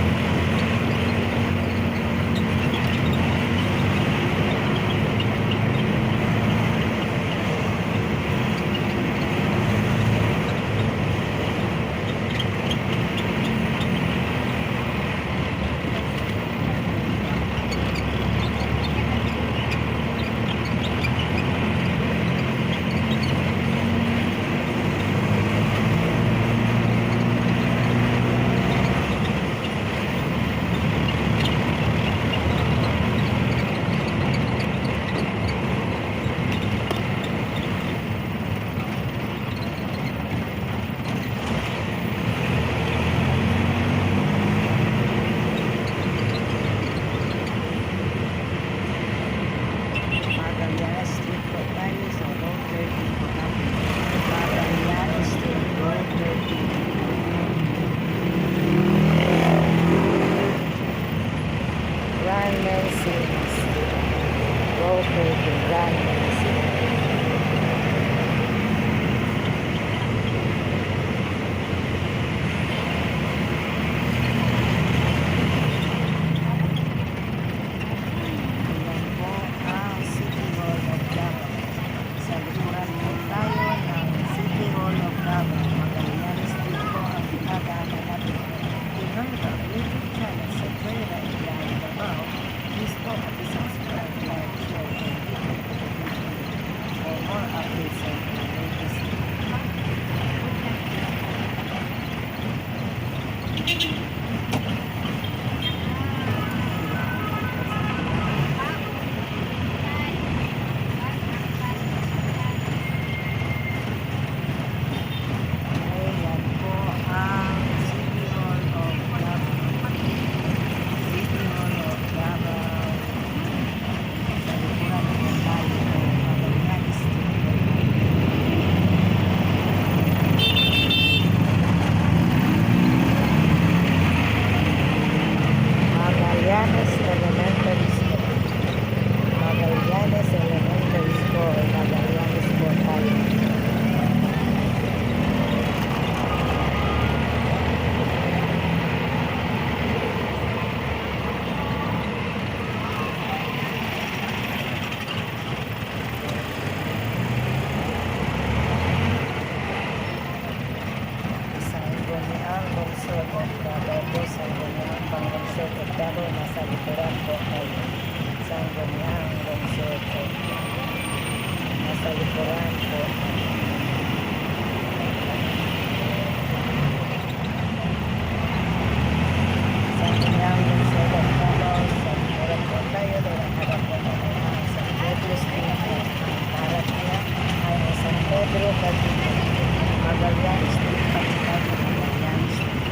Magallanes Street po tayo sa Road 13 po natin. Magallanes Street, Road 13. Runman Cities. Road 13, Runman Cities. Ayan po ang City Hall of Davao. Sa likuran po tayo ng City Hall of Davao. Magallanes Street po ang pinadaanan natin. Pinong the YouTube channel sa Puerto Ilaya, Davao. Please po, subscribe, like, share, and Davao, nasa likuran po ay Sangguniang Lungsod. Nasa likuran po. Sangguniang Lungsod at Davao, sa likuran po tayo. Dahil ang harap po tayo ang San Pedro Street. Ang harap niya ay San Pedro Cavite. Magallanes Street. Magallanes Street.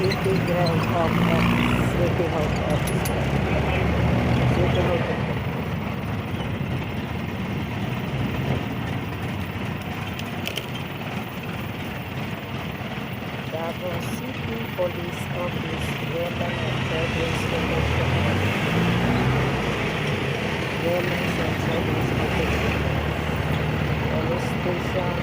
City Ground of City Hall Office. City Hall Office. Davao City Police Office. Women and Children's Protection. Women's and Children's Protection. Police Station.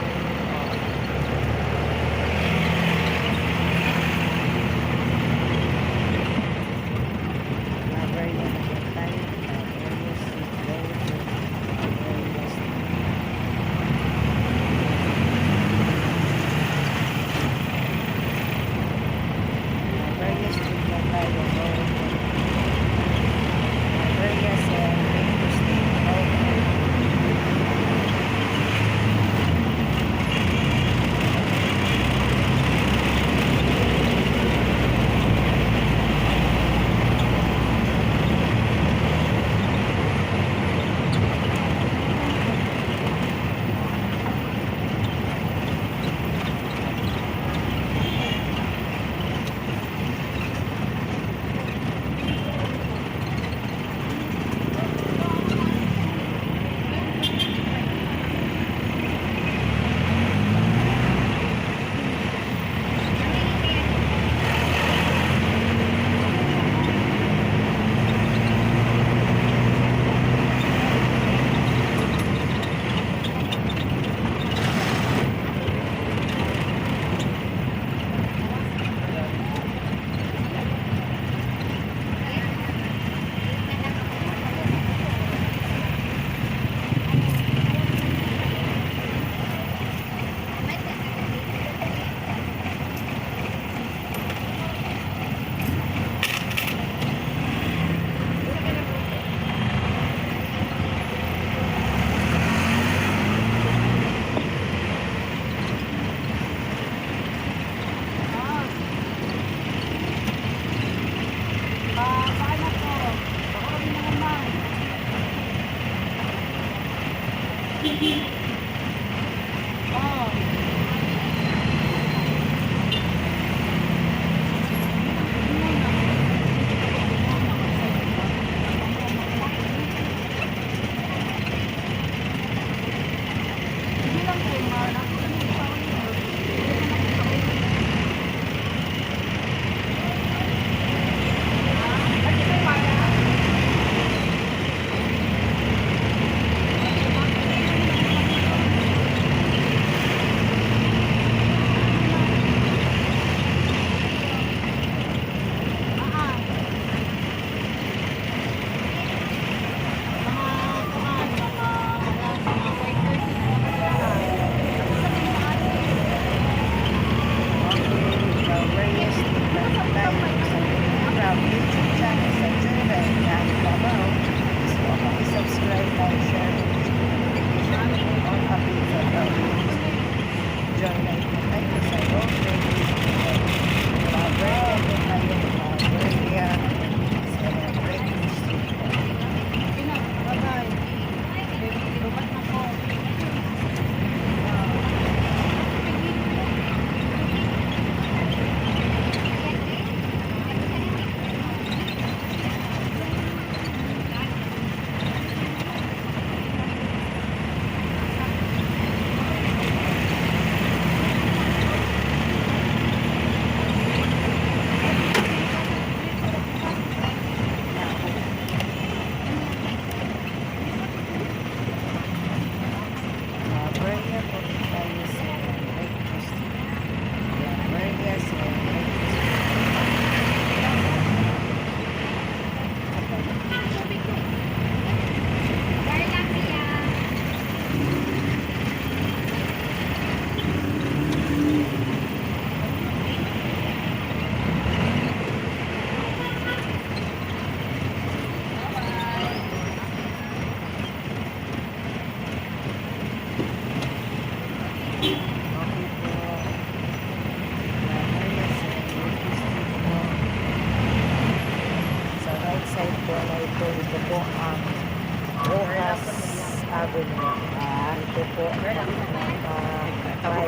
po may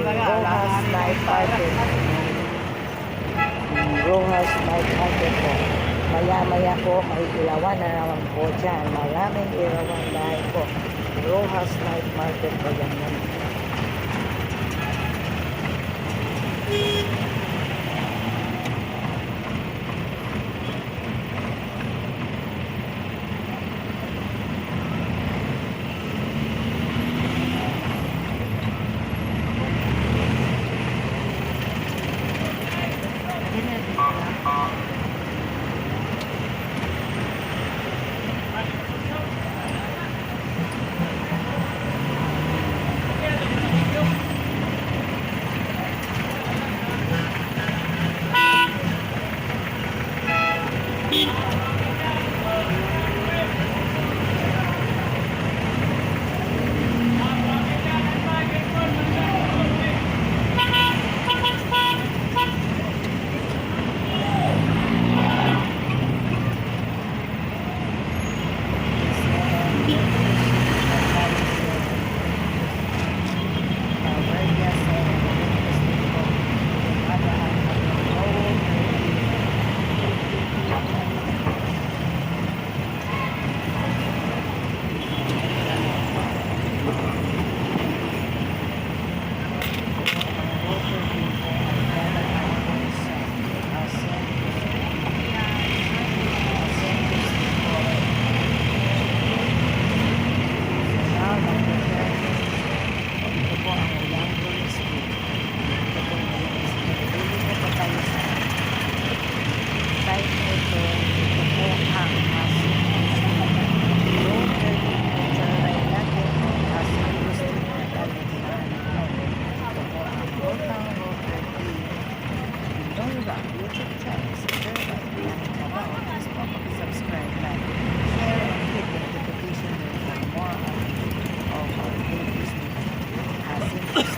Rojas Night Market. Rojas Night Market po. Maya-maya po, may ilawan na naman po dyan. Maraming ilawan dahil po. Rojas Night Market po yan yan.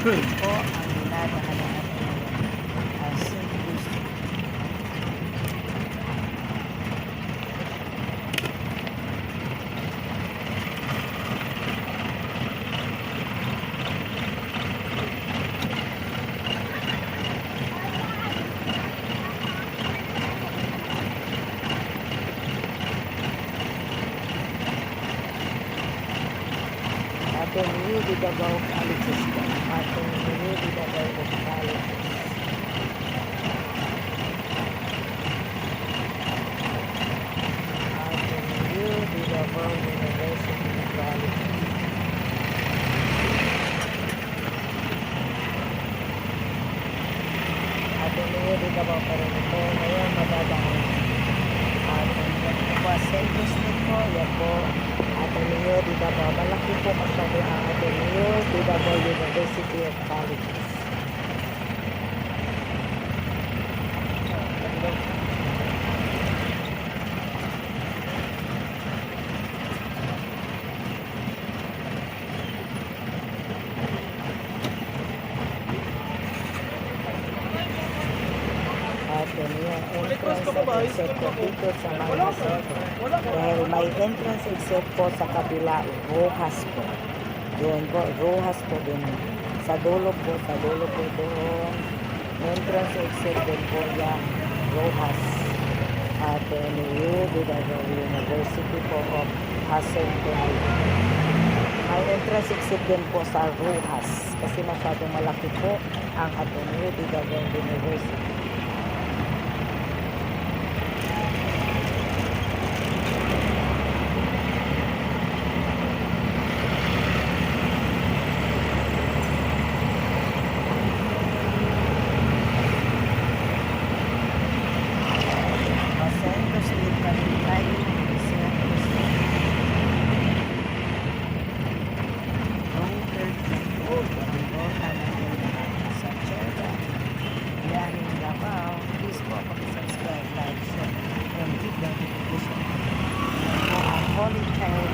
Po ang dinadaanan natin ngayon. St. Louis. Avenue de Davao Colleges po. Avenue de Davao Colleges. Avenue de Davao University College. Avenue de Davao pa rin ito. Ngayon madadaan. Yan po, St. Street po. Yan po. Ateneo de Davao. Malaki po masyado ang Ateneo de Davao University of Colleges. Ateneo entrance at exit po dito sa mga sentro. Dahil may entrance exit po sa kabila, Rojas po. Doon po, Rojas po din. Sa dulo po doon. Entrance exit din po yan, Rojas. Ateneo de Davao University po of Hacienda. May entrance exit din po sa Rojas kasi masyadong malaki po ang Ateneo de Davao University. Holy Child.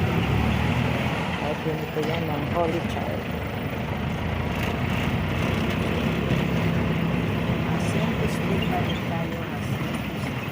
At ganito yan ng Holy Child. Jacinto Street na rin tayo. Jacinto Street.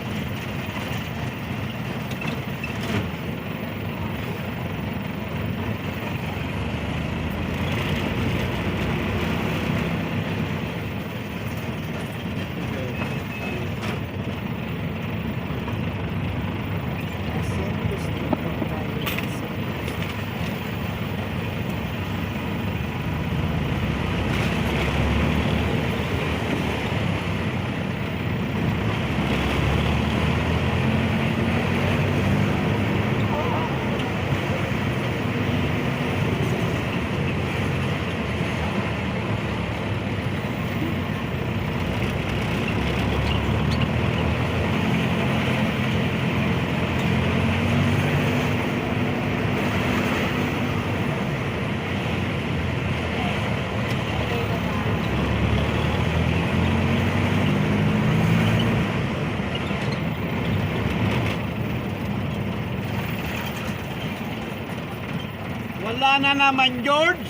Wala na naman, George.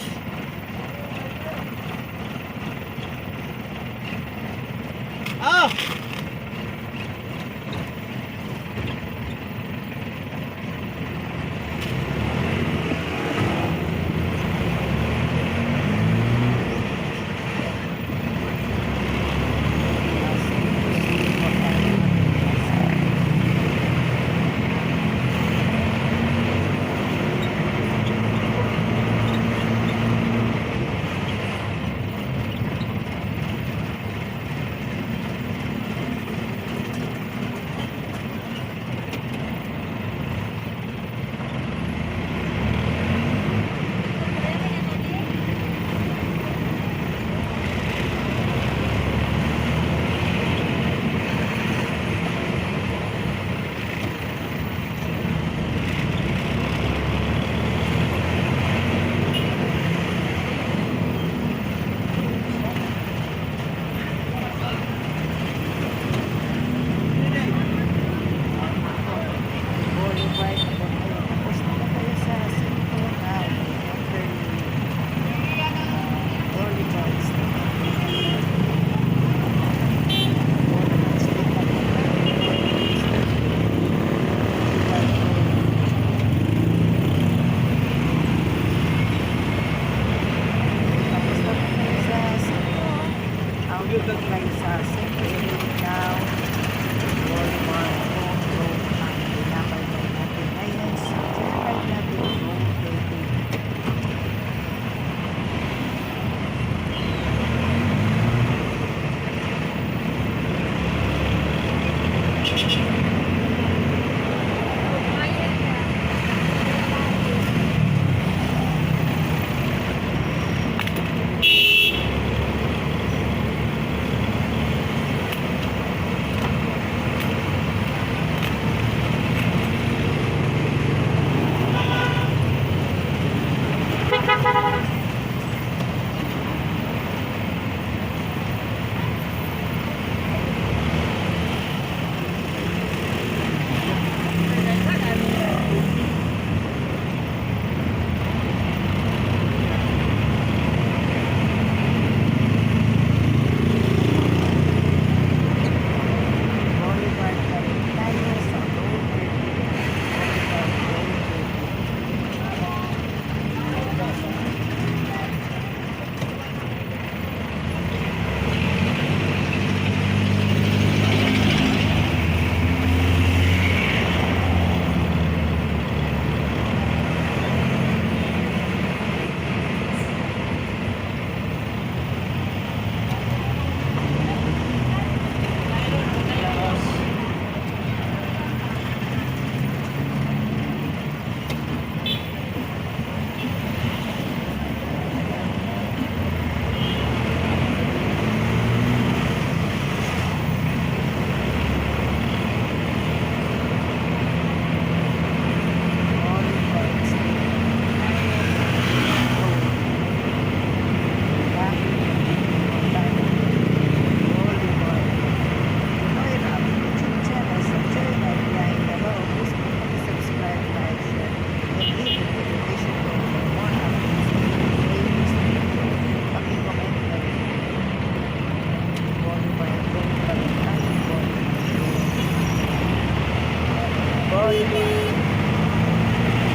Ah! Boulevard. Tapos na tayo sa Cinco now. Boulevard.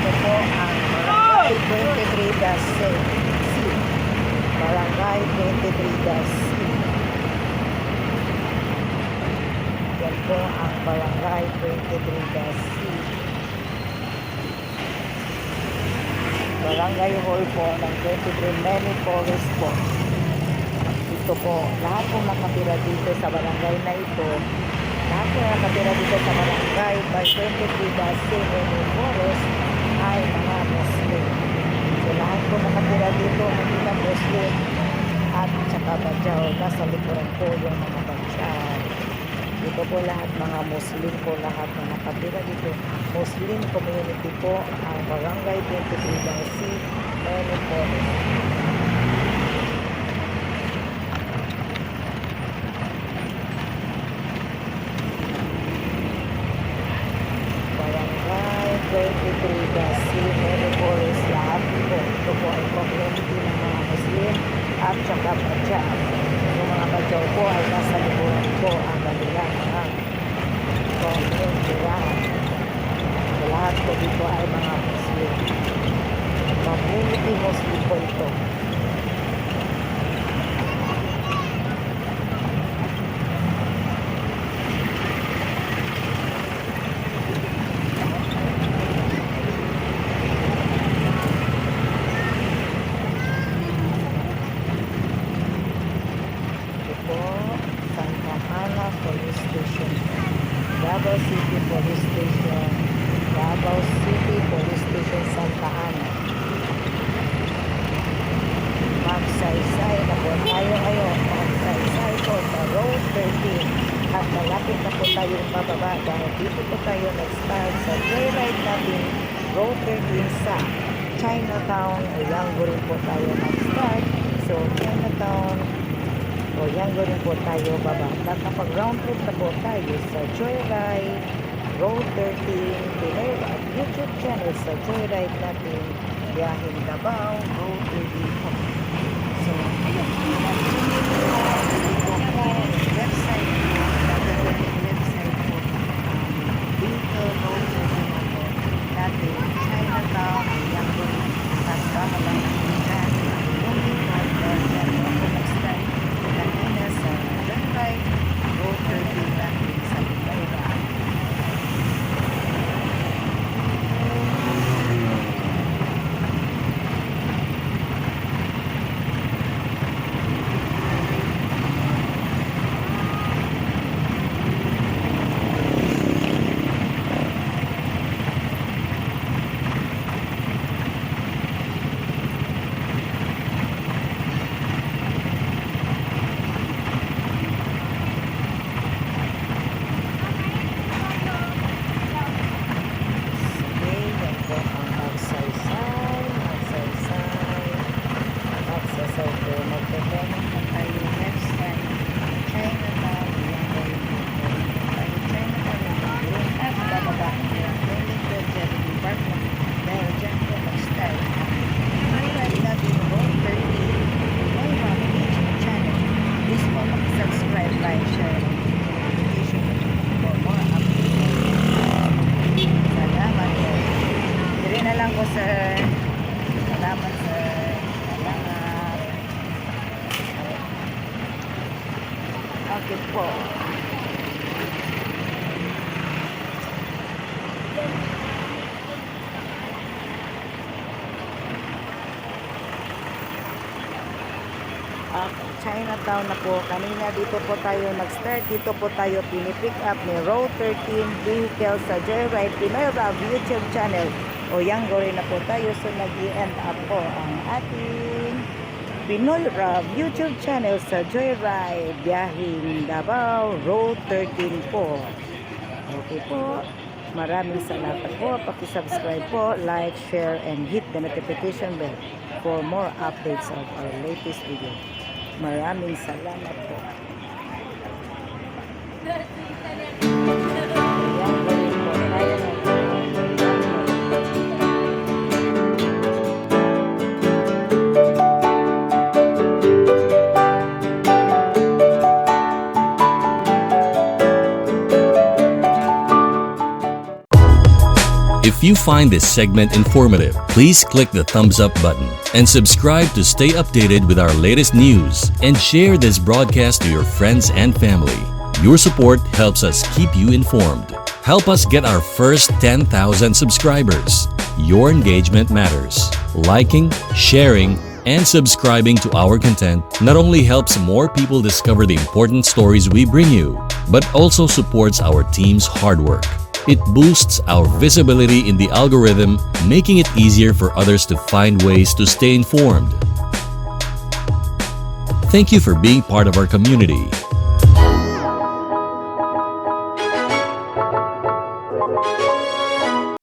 Ito po ang Barangay 23-C. Barangay 23-C. Yan po ang Barangay 23-C. Barangay Hall po ng 23 Many Forest po. Ito po, lahat po nakatira dito sa barangay na ito. Lahat po nakatira dito sa barangay by 23-C Many Forest ay mga Muslim. So lahat po nakatira dito, hindi na Muslim at saka Badyaw. Nasa likuran po yung mga Badyaw. Dito po lahat mga Muslim po, lahat na nakatira dito. Muslim community po ang barangay 23-C Many Forest. Barangay 23-C Many Forest lahat po. at saka badya. Yung mga badyaw po ay nasa liburan po ang kanilang mga tirahan. So, lahat po dito ay mga Muslim. Community Muslim po ito. Santa Ana Police Station, Davao City Police Station, Davao City Police Station, Santa Ana. Magsaysay na po tayo ngayon. Magsaysay po sa Road 13 at malapit na po tayo pababa dahil dito po tayo nag-start sa joyride natin Road 13 sa Chinatown. Yango rin po tayo nag-start. So Chinatown o Yango rin po tayo baba. At napag-round trip na po tayo sa Joyride Road 13 Pinoy at YouTube channel sa Joyride natin Biyaheng Davao Road 13 po. So, ayun. Dito po, website po, gagawin website po. Dito, Road 13 po. Dati, Chinatown, Yango rin. At baka lang dyan. Moving on, dyan po nag-start. Kanina sa Joyride Road 13 natin sa Pinoy. Sir, salamat sir, salamat. Okay po. Chinatown na po. Kanina dito po tayo nag-start. Dito po tayo pinipick up ni Road 13 vehicle sa Joyride Pinoy Rob YouTube channel. O Yango rin na po tayo. So nag-end up po ang ating Pinoy Rob YouTube channel sa Joyride Biyaheng Davao Road 13 po. Okay po. Maraming salamat po. Paki-subscribe po, like, share, and hit the notification bell for more updates of our latest video. Maraming salamat po. If you find this segment informative, please click the thumbs up button and subscribe to stay updated with our latest news and share this broadcast to your friends and family. Your support helps us keep you informed. Help us get our first 10,000 subscribers. Your engagement matters. Liking, sharing, and subscribing to our content not only helps more people discover the important stories we bring you, but also supports our team's hard work. It boosts our visibility in the algorithm, making it easier for others to find ways to stay informed. Thank you for being part of our community.